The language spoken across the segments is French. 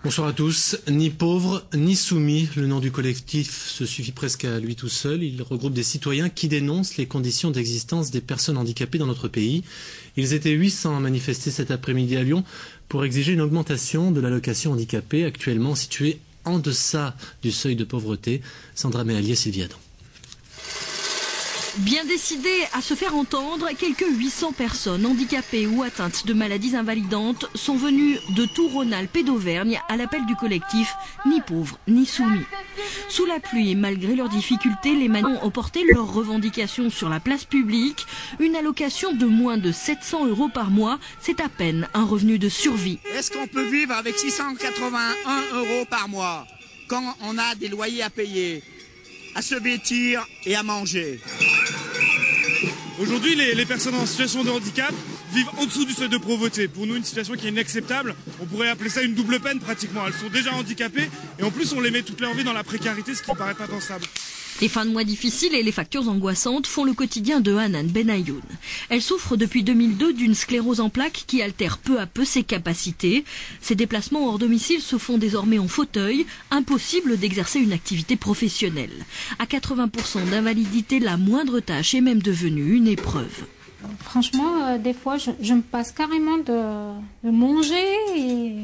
Bonsoir à tous. Ni pauvre, ni soumis, le nom du collectif se suffit presque à lui tout seul. Il regroupe des citoyens qui dénoncent les conditions d'existence des personnes handicapées dans notre pays. Ils étaient 800 à manifester cet après-midi à Lyon pour exiger une augmentation de l'allocation handicapée, actuellement située en deçà du seuil de pauvreté. Sandra Méallier, Sylvie Adam. Bien décidés à se faire entendre, quelques 800 personnes handicapées ou atteintes de maladies invalidantes sont venues de tout Rhône-Alpes et d'Auvergne à l'appel du collectif Ni pauvres ni soumis. Sous la pluie, malgré leurs difficultés, les manifestants ont porté leurs revendications sur la place publique. Une allocation de moins de 700 € par mois, c'est à peine un revenu de survie. Est-ce qu'on peut vivre avec 681 € par mois quand on a des loyers à payer, à se vêtir et à manger? Aujourd'hui, les personnes en situation de handicap vivent en dessous du seuil de pauvreté. Pour nous, une situation qui est inacceptable. On pourrait appeler ça une double peine pratiquement. Elles sont déjà handicapées et en plus on les met toute leur vie dans la précarité, ce qui ne paraît pas pensable. Les fins de mois difficiles et les factures angoissantes font le quotidien de Hanan Benayoun. Elle souffre depuis 2002 d'une sclérose en plaques qui altère peu à peu ses capacités. Ses déplacements hors domicile se font désormais en fauteuil, impossible d'exercer une activité professionnelle. À 80% d'invalidité, la moindre tâche est même devenue une épreuve. Franchement, des fois, je me passe carrément de manger, et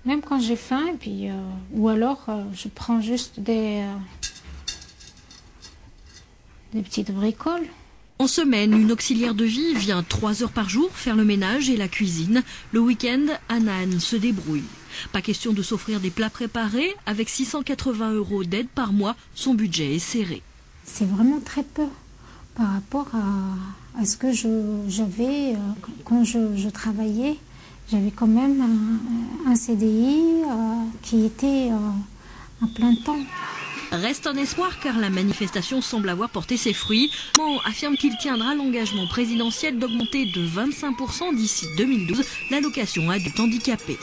même quand j'ai faim, et puis, ou alors je prends juste des petites bricoles. En semaine, une auxiliaire de vie vient 3 heures par jour faire le ménage et la cuisine. Le week-end, Hanan se débrouille. Pas question de s'offrir des plats préparés. Avec 680 € d'aide par mois, son budget est serré. C'est vraiment très peu par rapport à ce que j'avais quand je travaillais. J'avais quand même un CDI qui était à plein temps. Reste un espoir car la manifestation semble avoir porté ses fruits. Le gouvernement affirme qu'il tiendra l'engagement présidentiel d'augmenter de 25% d'ici 2012 l'allocation adulte handicapé.